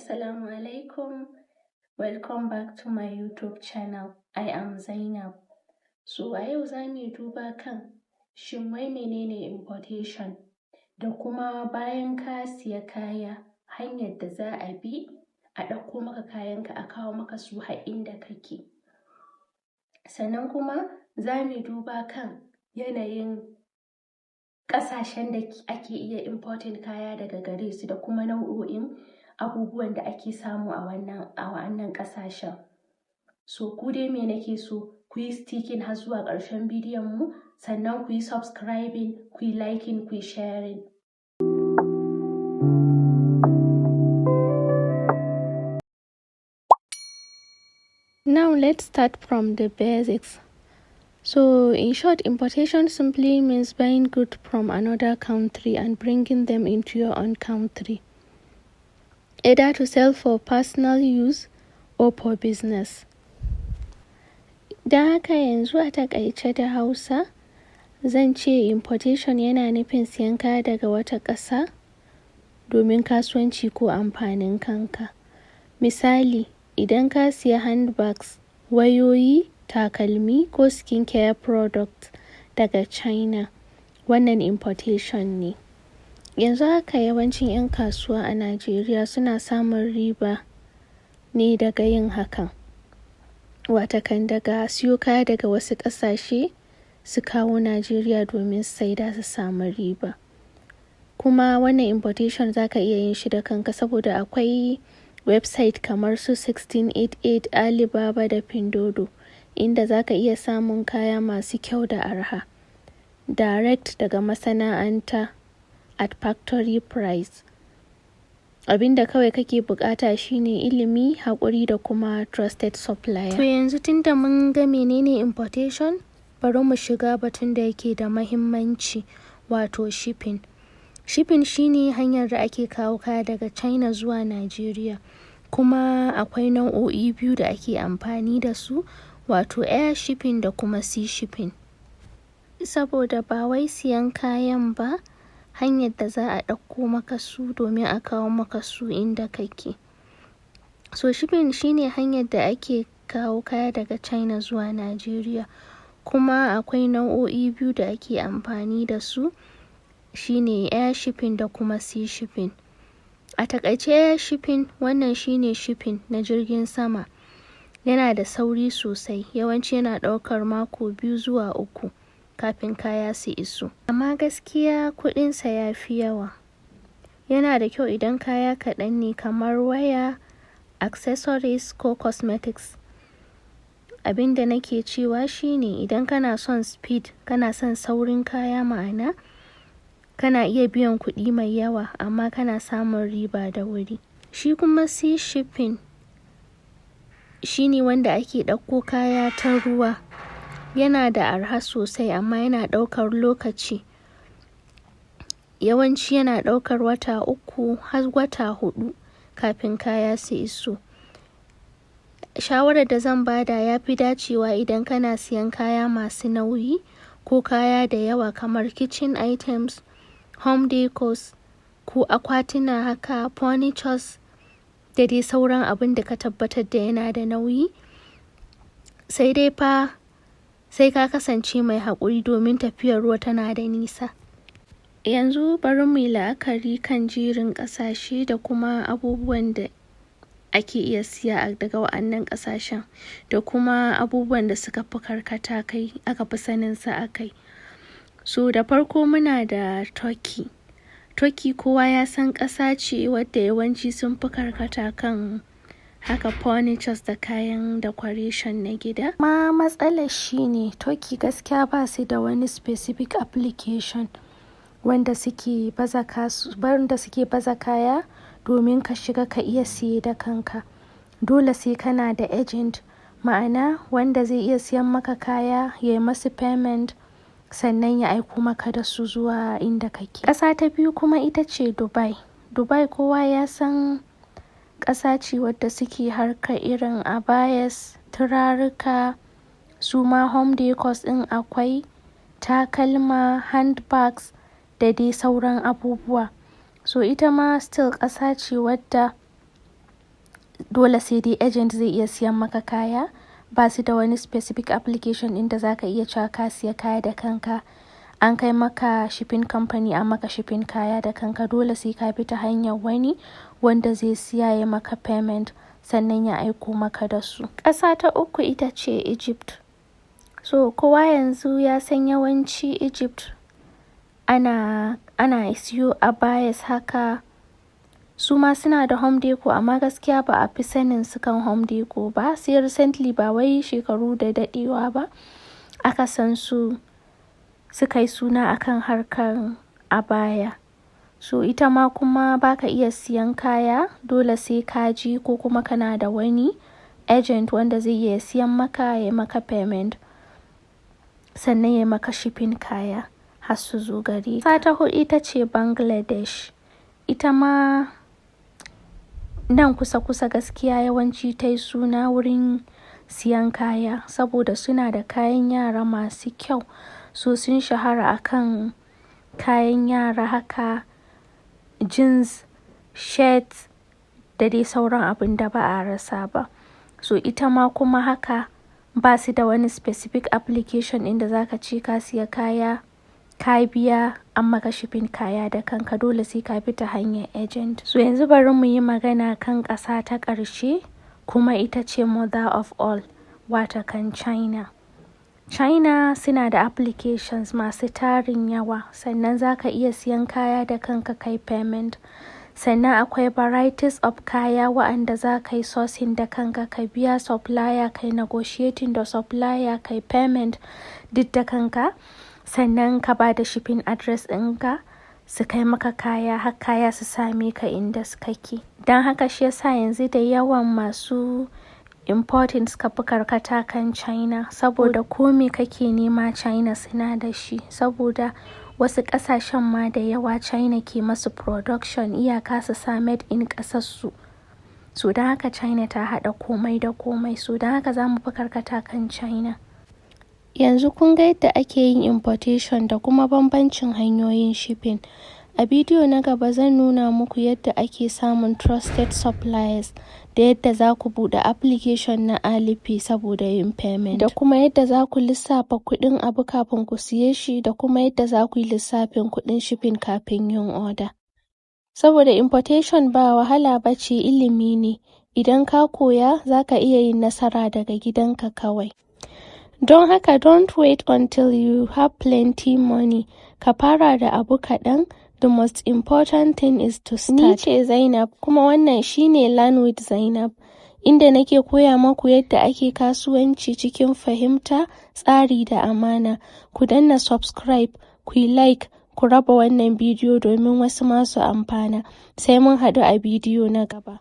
Assalamu alaikum. Welcome back to my YouTube channel. I am Zainab. So a yau za mu yi duba kan shin wai menene importation da kuma bayan ka siya kaya hanyar da za a bi a ɗauko maka kayanka a kawo maka su har inda kake. Sannan kuma za mu duba kan yanayin ƙasashen da ake iya importing kaya daga gare su da kuma nau'o'in abubuwan da ake samu a wannan ƙasashen. So ku dai me nake so ku yi sticking har zuwa ƙarshen bidiyon mu, sannan ku yi subscribing, ku yi liking, ku yi sharing. Now let's start from the basics. So in short, importation simply means buying goods from another country and bringing them into your own country, either to sell for personal use or for business. Don haka yanzu a taƙaice da Hausa zan ce importation yana nufin siyan kaya daga wata ƙasa domin kasuwanci ko amfanin kanka. Misali, idan ka siya handbags, wayoyi, takalmi ko skincare products daga China, wannan importation ne. Yanzu haka yawancin 'yan kasuwa a Najeriya suna samun riba ne daga yin hakan. Watakan daga siyo kaya daga wasu ƙasashe su kawo Najeriya domin saida su samu riba. Kuma wannan importation za ka iya yin shi da kanka saboda akwai website kamar su 1688, Alibaba da Pindodo, inda za ka iya samun kaya masu kyau da arha, direct daga masana'anta at factory price. Abinda kawai kake bukata shine ilimi, haƙuri da kuma trusted supplier. To yanzu tunda mun ga menene importation, bari mu shiga batun da yake da mahimmanci, wato shipping. Shipping shine hanyar da ake kawo kaya daga China zuwa Najeriya. Kuma akwai nau'o'i biyu da ake amfani da su, wato air shipping da kuma sea shipping. Saboda ba wai siyan kayan ba, hanyar da za a ɗauko maka su domin a kawo maka su inda kake. So shipping shine hanyar da ake kawo kaya daga China zuwa Najeriya. Kuma akwai nau'o'i biyu da ake amfani da su, shine air shipping da kuma sea shipping. A taƙaice air shipping wannan shine shipping na jirgin sama. Yana da sauri sosai, yawanci yana ɗaukar mako 2 zuwa 3 kafin kaya su iso. Amma gaskiya kuɗinsa ya fi yawa. Yana da kyau idan kaya kaɗan ne kamar waya, accessories ko cosmetics. Abinda nake cewa shine idan kana son speed, kana son saurin kaya, ma'ana kana iya biyan kuɗi mai yawa amma kana samun riba da wuri. Shi kuma sea shipping shine wanda ake ɗauko kaya ta ruwa. Yana da arha sosai amma yana ɗaukar lokaci. Yawanci yana ɗaukar wata 3 har wata 4 kafin kaya su iso. Shawarar da zan bada ya fi dacewa idan kana siyan kaya masu nauyi ko kaya da yawa kamar kitchen items, home decors ko akwatuna haka, furnitures da dai sauran abin da ka tabbatar da yana da nauyi. Sai dai fa sai ka kasance mai haƙuri domin tafiyar ruwa tana da nisa. Yanzu bari mu yi la'akari kan jerin ƙasashe da kuma abubuwan da ake iya siya daga wa'annan ƙasashen da kuma abubuwan da suka fi karkata kai, aka fi sanin sa a kai. So da farko muna da Turkey. Turkey kowa ya san ƙasa ce wadda yawanci sun fi karkata kan haka furnitures da kayan decoration na gida. Ma matsalar shine Turkey gaskiya ba su da wani specific application wanda suke baza kaya domin ka shiga ka iya siye da kanka. Dole sai kana da agent, ma'ana wanda zai iya siyan maka kaya, ya yi masu payment, sannan ya aiko maka da su zuwa inda kake. Ƙasa ta biyu kuma ita ce Dubai. Dubai kowa ya san ƙasa ce wadda suke harkar irin abayas, turaruka, su ma home decors ɗin akwai, takalma, handbags da dai sauran abubuwa. So ita ma still ƙasa ce wadda dole sai dai agent zai iya siyan maka kaya, ba su da wani specific application inda za ka iya cewa ka siya kaya da kanka, an kai maka shipping company an maka shipping kaya da kanka. Dole sai ka bi ta hanyar wani wanda zai siya ya maka payment sannan ya aiko maka da su. Ƙasa ta uku ita ce Egypt. So kowa yanzu ya san yawanci Egypt ana siyo abayas haka, su ma suna da home decor amma gaskiya ba a fi sanin su kan home decor ba, sai recently ba wai shekaru da daɗewa ba aka san su suka yi suna akan harkar abaya. So ita ma kuma baka iya siyan kaya, dole sai ka ji ko kuma kana da wani agent wanda zai iya siyan maka ya maka payment sannan ya maka shipping kaya har su zo gare ka. Ta huɗu ita ce Bangladesh. Ita ma nan kusa gaskiya yawanci ta yi suna wurin siyan kaya saboda suna da kayan yara masu kyau. So sun shahara akan kayan yara haka, jeans, shirts da dai sauran abin da ba a rasa ba. So ita ma kuma haka ba su da wani specific application inda za ka ce ka siya kaya, ka biya an maka shipping kaya da kanka, dole sai ka bi ta hanyar agent. So yanzu bari mu yi magana kan ƙasa ta ƙarshe kuma ita ce mother of all, watakan China. China suna da applications masu tarin yawa, sannan za ka iya siyan kaya da kanka kai payment. Sannan akwai varieties of kaya wa'anda za ka yi sourcing da kanka, ka biya supplier, kai negotiating da supplier, kai payment duk da kanka. Sannan ka ba da shipping address ɗinka su kai maka kaya har kaya su same ka inda kake. Don haka shi yasa yanzu da yawan masu importing suka fi karkata kan China, saboda ko me kake nema China suna da shi, saboda wasu ƙasashen ma da yawa China ke masu production, iyaka su sa made in ƙasarsu. So don haka China ta haɗa komai da komai, so don haka za mu fi karkata kan China. Yanzu kun ga yadda ake yin importation da kuma bambancin hanyoyin shipping. A bidiyo na gaba zan nuna muku yadda ake samun trusted suppliers da yadda za ku buɗe application na Alipay saboda yin payment, da kuma yadda za ku lissafa kuɗin abu kafin ku siye shi, da kuma yadda za ku yi lissafin kuɗin shipping kafin yin order. Saboda importation ba wahala ba ce, ilimi ne. Idan ka koya za ka iya yin nasara daga gidanka kawai. Don haka don't wait until you have plenty money. Ka fara da abu kaɗan. The most important thing is to start. Ni ce Zainab, kuma wannan shine Learn with Zainab, inda nake koya maku yadda ake kasuwanci cikin fahimta, tsari da amana. Ku danna subscribe, ku yi like, ku raba wannan bidiyo domin wasu masu amfana. Sai mun haɗu a bidiyo na gaba.